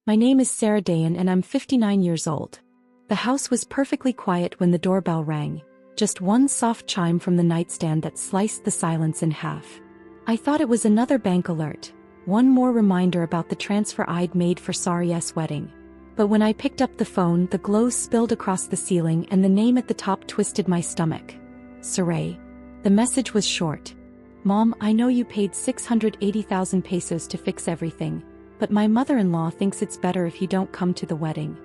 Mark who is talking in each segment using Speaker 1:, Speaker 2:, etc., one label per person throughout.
Speaker 1: My name is Sarah Dayan and I'm 59 years old. The house was perfectly quiet when the doorbell rang, just one soft chime from the nightstand that sliced the silence in half. I thought it was another bank alert, one more reminder about the transfer I'd made for Sari's wedding. But when I picked up the phone, the glow spilled across the ceiling and the name at the top twisted my stomach. Saray. The message was short. Mom, I know you paid 680,000 pesos to fix everything, but my mother-in-law thinks it's better if you don't come to the wedding.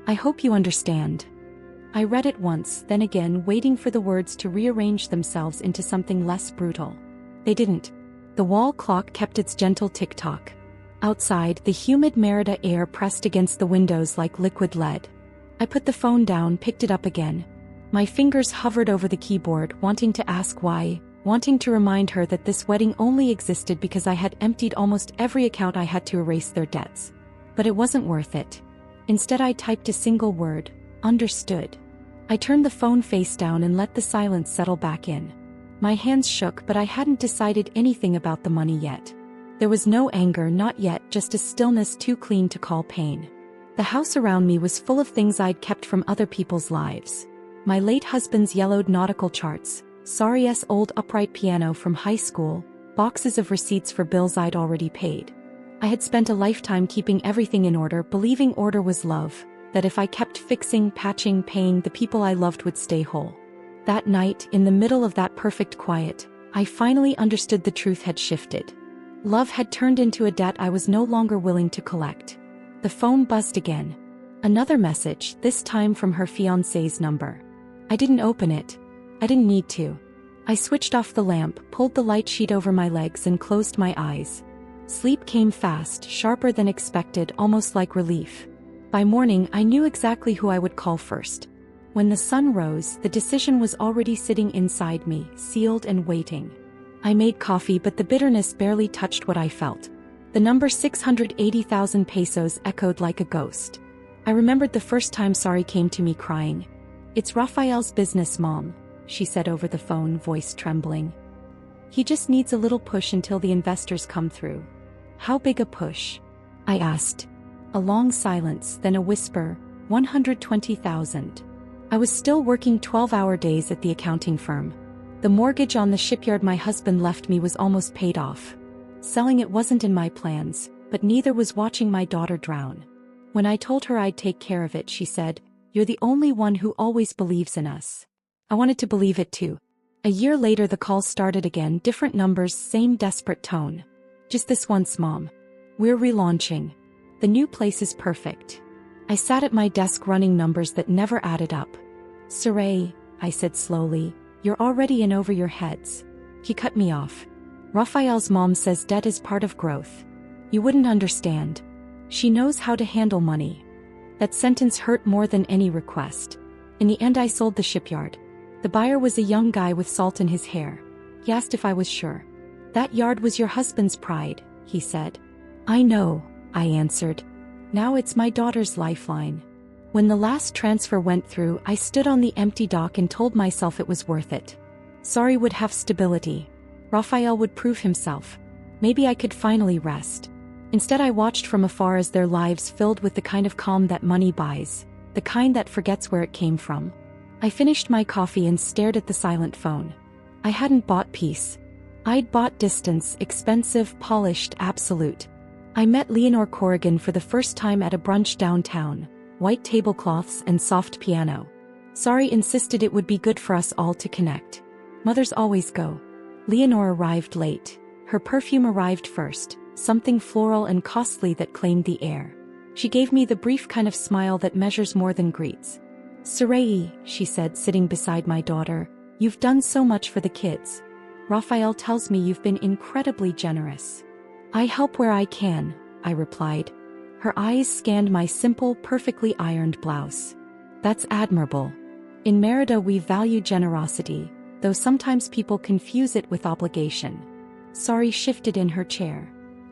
Speaker 1: I hope you understand. I read it once, then again, waiting for the words to rearrange themselves into something less brutal. They didn't. The wall clock kept its gentle tick-tock. Outside, the humid Merida air pressed against the windows like liquid lead. I put the phone down, picked it up again. My fingers hovered over the keyboard, wanting to ask why, wanting to remind her that this wedding only existed because I had emptied almost every account I had to erase their debts. But it wasn't worth it. Instead, I typed a single word: understood. I turned the phone face down and let the silence settle back in. My hands shook, but I hadn't decided anything about the money yet. There was no anger, not yet, just a stillness too clean to call pain. The house around me was full of things I'd kept from other people's lives. My late husband's yellowed nautical charts, Sari's old upright piano from high school, boxes of receipts for bills I'd already paid. I had spent a lifetime keeping everything in order, believing order was love, that if I kept fixing, patching, paying, the people I loved would stay whole. That night, in the middle of that perfect quiet, I finally understood the truth had shifted. Love had turned into a debt I was no longer willing to collect. The phone buzzed again. Another message, this time from her fiancé's number. I didn't open it. I didn't need to. I switched off the lamp, pulled the light sheet over my legs and closed my eyes. Sleep came fast, sharper than expected, almost like relief. By morning, I knew exactly who I would call first. When the sun rose, the decision was already sitting inside me, sealed and waiting. I made coffee, but the bitterness barely touched what I felt. The number 680,000 pesos echoed like a ghost. I remembered the first time Sari came to me crying. "It's Rafael's business, Mom," she said over the phone, voice trembling. "He just needs a little push until the investors come through." "How big a push?" I asked. A long silence, then a whisper, 120,000. I was still working 12-hour days at the accounting firm. The mortgage on the shipyard my husband left me was almost paid off. Selling it wasn't in my plans, but neither was watching my daughter drown. When I told her I'd take care of it, she said, "You're the only one who always believes in us." I wanted to believe it too. A year later, the calls started again, different numbers, same desperate tone. "Just this once, Mom. We're relaunching. The new place is perfect." I sat at my desk running numbers that never added up. "Saray," I said slowly, "you're already in over your heads." He cut me off. "Rafael's mom says debt is part of growth. You wouldn't understand. She knows how to handle money." That sentence hurt more than any request. In the end, I sold the shipyard. The buyer was a young guy with salt in his hair. He asked if I was sure. "That yard was your husband's pride," he said. "I know," I answered. "Now it's my daughter's lifeline." When the last transfer went through, I stood on the empty dock and told myself it was worth it. Sari would have stability. Rafael would prove himself. Maybe I could finally rest. Instead, I watched from afar as their lives filled with the kind of calm that money buys, the kind that forgets where it came from. I finished my coffee and stared at the silent phone. I hadn't bought peace. I'd bought distance, expensive, polished, absolute. I met Leonor Corrigan for the first time at a brunch downtown, white tablecloths and soft piano. Sari insisted it would be good for us all to connect. Mothers always go. Leonor arrived late. Her perfume arrived first, something floral and costly that claimed the air. She gave me the brief kind of smile that measures more than greets. "Sarai," she said, sitting beside my daughter, "you've done so much for the kids. Rafael tells me you've been incredibly generous." "I help where I can," I replied. Her eyes scanned my simple, perfectly ironed blouse. "That's admirable. In Merida we value generosity, though sometimes people confuse it with obligation." Sari shifted in her chair.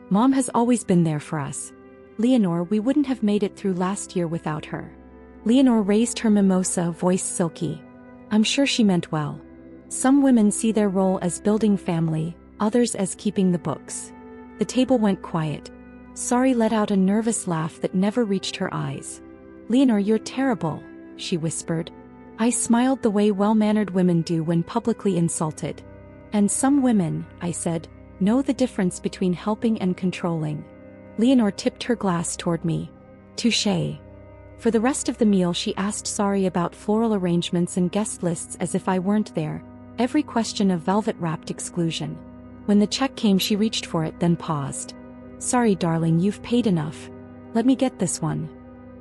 Speaker 1: "Mom has always been there for us. Leonor, we wouldn't have made it through last year without her." Leonor raised her mimosa, voice silky. I'm sure she meant well. Some women see their role as building family, others as keeping the books. The table went quiet. Sari let out a nervous laugh that never reached her eyes. Leonor, you're terrible, she whispered. I smiled the way well-mannered women do when publicly insulted. And some women, I said, know the difference between helping and controlling. Leonor tipped her glass toward me. Touché. For the rest of the meal she asked Sari about floral arrangements and guest lists as if I weren't there, every question a velvet-wrapped exclusion. When the check came she reached for it then paused. Sorry darling, you've paid enough. Let me get this one.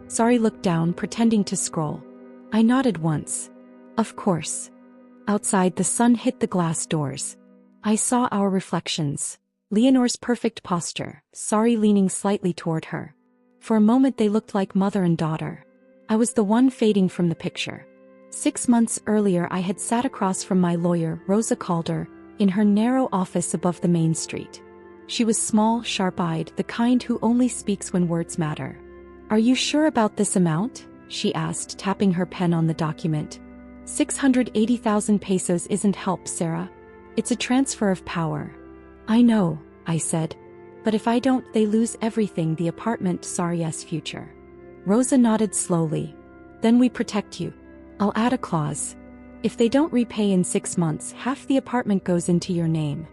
Speaker 1: Sari looked down, pretending to scroll. I nodded once. Of course. Outside the sun hit the glass doors. I saw our reflections. Leonor's perfect posture, Sari leaning slightly toward her. For a moment they looked like mother and daughter. I was the one fading from the picture. 6 months earlier I had sat across from my lawyer, Rosa Calder, in her narrow office above the main street. She was small, sharp-eyed, the kind who only speaks when words matter. Are you sure about this amount? She asked, tapping her pen on the document. 680,000 pesos isn't help, Sarah. It's a transfer of power. I know, I said. But if I don't, they lose everything, the apartment, Sari's future. Rosa nodded slowly. Then we protect you. I'll add a clause. If they don't repay in 6 months, half the apartment goes into your name.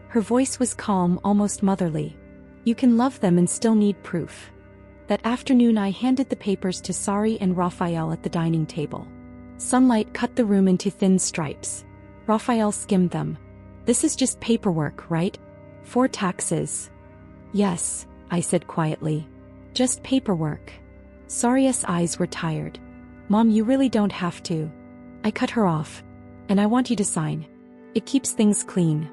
Speaker 1: Her voice was calm, almost motherly. You can love them and still need proof. That afternoon I handed the papers to Sari and Raphael at the dining table. Sunlight cut the room into thin stripes. Raphael skimmed them. This is just paperwork, right? For taxes. Yes, I said quietly. Just paperwork. Sari's eyes were tired. Mom, you really don't have to. I cut her off. And I want you to sign. It keeps things clean.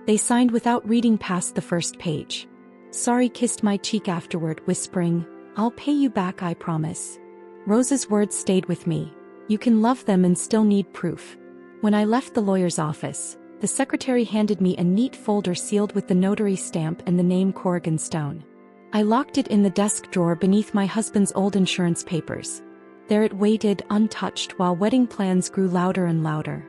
Speaker 1: They signed without reading past the first page. Sari kissed my cheek afterward, whispering, I'll pay you back, I promise. Rosa's words stayed with me. You can love them and still need proof. When I left the lawyer's office, the secretary handed me a neat folder sealed with the notary stamp and the name Corrigan Stone. I locked it in the desk drawer beneath my husband's old insurance papers. There it waited, untouched, while wedding plans grew louder and louder.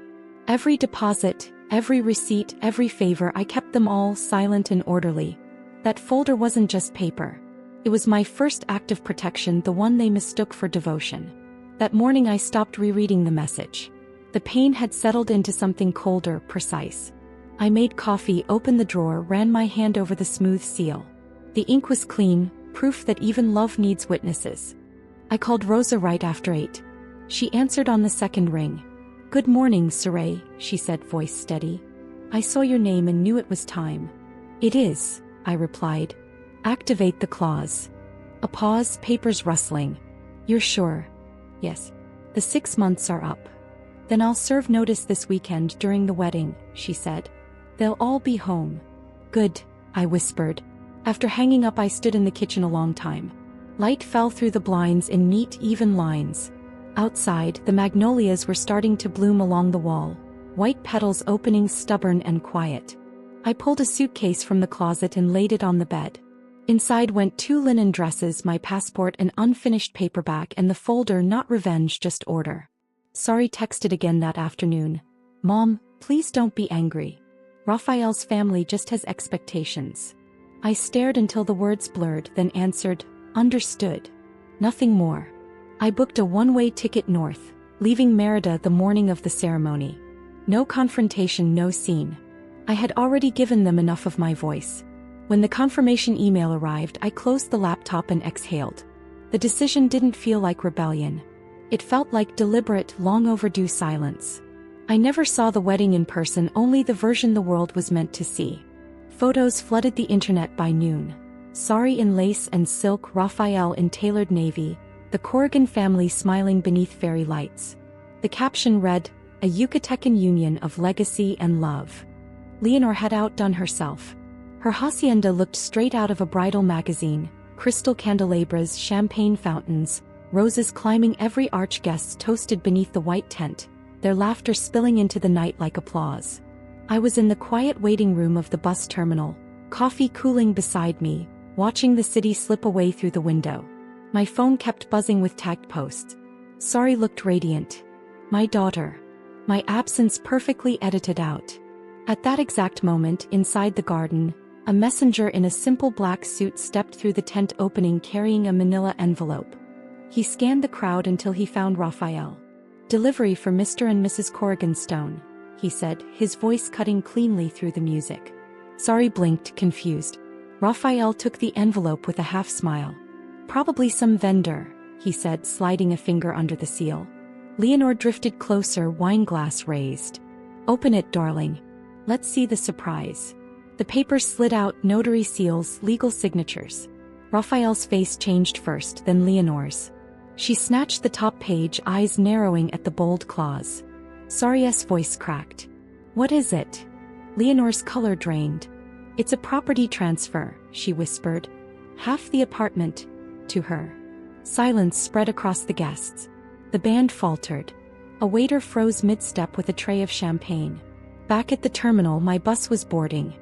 Speaker 1: Every deposit, every receipt, every favor, I kept them all silent and orderly. That folder wasn't just paper. It was my first act of protection, the one they mistook for devotion. That morning I stopped rereading the message. The pain had settled into something colder, precise. I made coffee, opened the drawer, ran my hand over the smooth seal. The ink was clean, proof that even love needs witnesses. I called Rosa right after 8. She answered on the second ring. Good morning, Saray, she said, voice steady. I saw your name and knew it was time. It is, I replied. Activate the clause. A pause, papers rustling. You're sure? Yes. The 6 months are up. Then I'll serve notice this weekend during the wedding, she said. They'll all be home. Good, I whispered. After hanging up I stood in the kitchen a long time. Light fell through the blinds in neat, even lines. Outside, the magnolias were starting to bloom along the wall, white petals opening, stubborn and quiet. I pulled a suitcase from the closet and laid it on the bed. Inside went 2 linen dresses, my passport, an unfinished paperback, and the folder, not revenge, just order. Sari texted again that afternoon. Mom, please don't be angry. Raphael's family just has expectations. I stared until the words blurred, then answered, understood. Nothing more. I booked a one-way ticket north, leaving Merida the morning of the ceremony. No confrontation, no scene. I had already given them enough of my voice. When the confirmation email arrived, I closed the laptop and exhaled. The decision didn't feel like rebellion. It felt like deliberate, long overdue silence. I never saw the wedding in person, only the version the world was meant to see. Photos flooded the internet by noon. Sari in lace and silk, Raphael in tailored navy, the Corrigan family smiling beneath fairy lights. The caption read, a Yucatecan union of legacy and love. Leonor had outdone herself. Her hacienda looked straight out of a bridal magazine, crystal candelabras, champagne fountains, roses climbing every arch, guests toasted beneath the white tent, their laughter spilling into the night like applause. I was in the quiet waiting room of the bus terminal, coffee cooling beside me, watching the city slip away through the window. My phone kept buzzing with tagged posts. Sari looked radiant. My daughter. My absence perfectly edited out. At that exact moment, inside the garden, A messenger in a simple black suit stepped through the tent opening carrying a manila envelope. He scanned the crowd until he found Raphael. "Delivery for Mr. and Mrs. Corrigan Stone," he said, his voice cutting cleanly through the music. Sorry blinked, confused. Raphael took the envelope with a half smile. "Probably some vendor," he said, sliding a finger under the seal. Leonor drifted closer, wineglass raised. "Open it, darling. Let's see the surprise." The paper slid out, notary seals, legal signatures. Raphael's face changed first, then Leonor's. She snatched the top page, eyes narrowing at the bold clause. Sari's voice cracked. "What is it?" Leonor's color drained. "It's a property transfer," she whispered. "Half the apartment, to her." Silence spread across the guests. The band faltered. A waiter froze mid-step with a tray of champagne. Back at the terminal, my bus was boarding.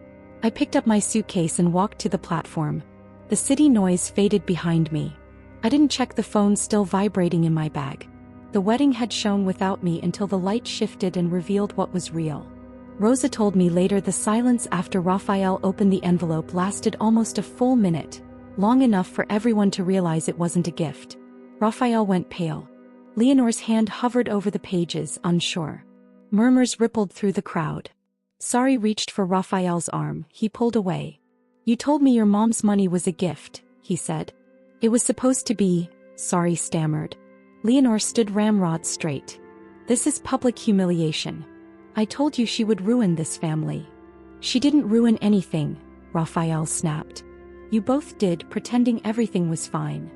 Speaker 1: I picked up my suitcase and walked to the platform. The city noise faded behind me. I didn't check the phone still vibrating in my bag. The wedding had shone without me until the light shifted and revealed what was real. Rosa told me later the silence after Raphael opened the envelope lasted almost a full minute, long enough for everyone to realize it wasn't a gift. Raphael went pale. Leonor's hand hovered over the pages, unsure. Murmurs rippled through the crowd. Sari reached for Raphael's arm. He pulled away. "You told me your mom's money was a gift," he said. "It was supposed to be," Sari stammered. Leonor stood ramrod straight. "This is public humiliation. I told you she would ruin this family." "She didn't ruin anything," Raphael snapped. "You both did, pretending everything was fine."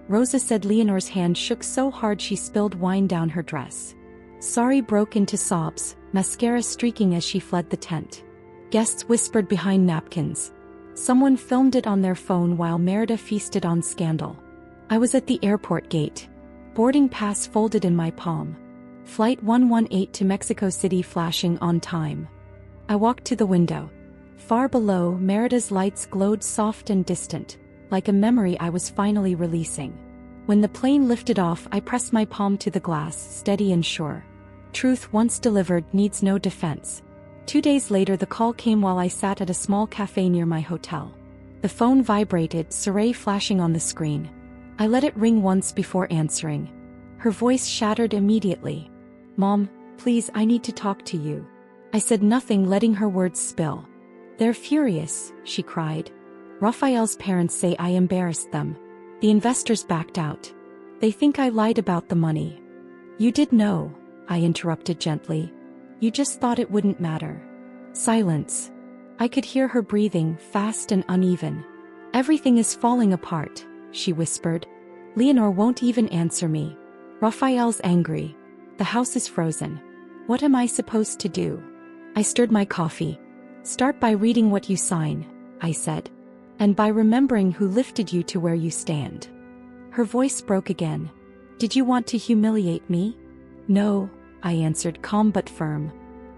Speaker 1: Rosa said. Leonor's hand shook so hard she spilled wine down her dress. Sari broke into sobs, mascara streaking as she fled the tent. Guests whispered behind napkins. Someone filmed it on their phone while Merida feasted on scandal. I was at the airport gate. Boarding pass folded in my palm. Flight 118 to Mexico City flashing on time. I walked to the window. Far below, Merida's lights glowed soft and distant, like a memory I was finally releasing. When the plane lifted off, I pressed my palm to the glass, steady and sure. Truth once delivered needs no defense. 2 days later, the call came while I sat at a small cafe near my hotel. The phone vibrated, Saray flashing on the screen. I let it ring once before answering. Her voice shattered immediately. "Mom, please, I need to talk to you." I said nothing, letting her words spill. "They're furious," she cried. "Raphael's parents say I embarrassed them. The investors backed out. They think I lied about the money." "You did know," I interrupted gently. "You just thought it wouldn't matter." Silence. I could hear her breathing, fast and uneven. "Everything is falling apart," she whispered. "Leonor won't even answer me. Raphael's angry. The house is frozen. What am I supposed to do?" I stirred my coffee. "Start by reading what you sign," I said. "And by remembering who lifted you to where you stand." Her voice broke again. "Did you want to humiliate me?" "No," I answered, calm but firm.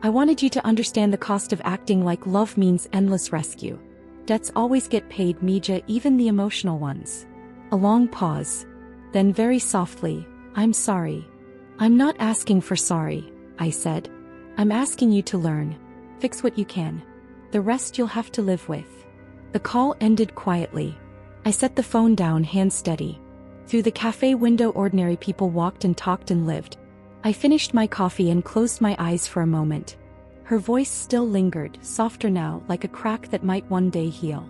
Speaker 1: "I wanted you to understand the cost of acting like love means endless rescue. Debts always get paid, Mija, even the emotional ones." A long pause. Then very softly, "I'm sorry." "I'm not asking for sorry," I said. "I'm asking you to learn. Fix what you can. The rest you'll have to live with." The call ended quietly. I set the phone down, hands steady. Through the cafe window, ordinary people walked and talked and lived. I finished my coffee and closed my eyes for a moment. Her voice still lingered, softer now, like a crack that might one day heal.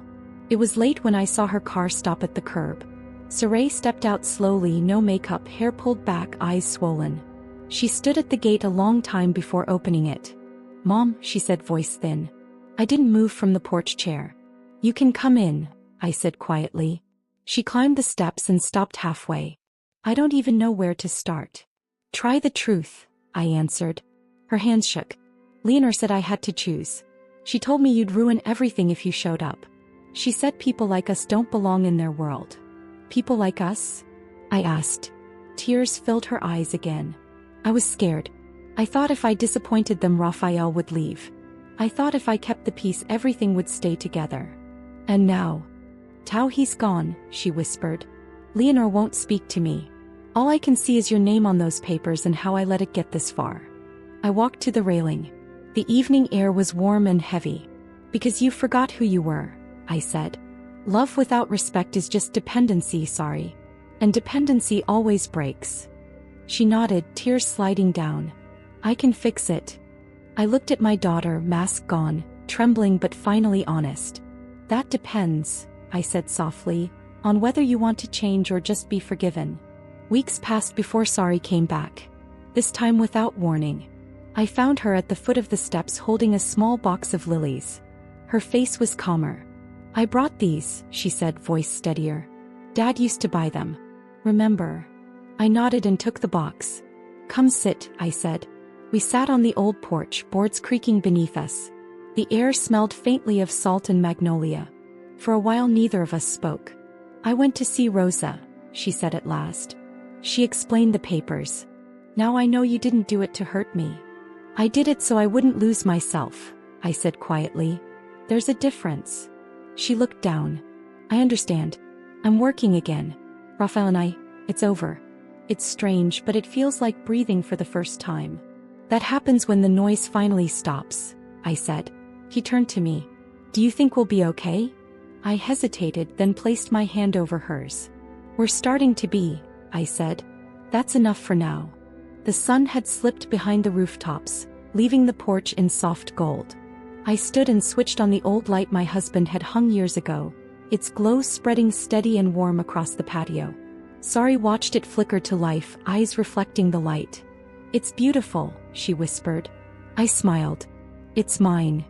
Speaker 1: It was late when I saw her car stop at the curb. Saray stepped out slowly, no makeup, hair pulled back, eyes swollen. She stood at the gate a long time before opening it. "Mom," she said, voice thin. I didn't move from the porch chair. "You can come in," I said quietly. She climbed the steps and stopped halfway. "I don't even know where to start." "Try the truth," I answered. Her hands shook. "Leonor said I had to choose. She told me you'd ruin everything if you showed up. She said people like us don't belong in their world." "People like us?" I asked. Tears filled her eyes again. I was scared. I thought if I disappointed them, Raphael would leave. I thought if I kept the peace, everything would stay together. And now? "Tao, he's gone," she whispered. "Leonor won't speak to me. All I can see is your name on those papers and how I let it get this far." I walked to the railing. The evening air was warm and heavy. "Because you forgot who you were," I said. Love without respect is just dependency, sorry. And dependency always breaks. She nodded, tears sliding down. I can fix it. I looked at my daughter, mask gone, trembling but finally honest. That depends, I said softly, on whether you want to change or just be forgiven. Weeks passed before Sari came back. This time without warning. I found her at the foot of the steps holding a small box of lilies. Her face was calmer. I brought these, she said, voice steadier. Dad used to buy them. Remember? I nodded and took the box. Come sit, I said. We sat on the old porch, boards creaking beneath us. The air smelled faintly of salt and magnolia. For a while neither of us spoke. I went to see Rosa, she said at last. She explained the papers. Now I know you didn't do it to hurt me. I did it so I wouldn't lose myself, I said quietly. There's a difference. She looked down. I understand. I'm working again. Raphael and it's over. It's strange, but it feels like breathing for the first time. That happens when the noise finally stops, I said. He turned to me. Do you think we'll be okay? I hesitated, then placed my hand over hers. We're starting to be, I said. That's enough for now. The sun had slipped behind the rooftops, leaving the porch in soft gold. I stood and switched on the old light my husband had hung years ago, its glow spreading steady and warm across the patio. Sari watched it flicker to life, eyes reflecting the light. It's beautiful, she whispered. I smiled. It's mine.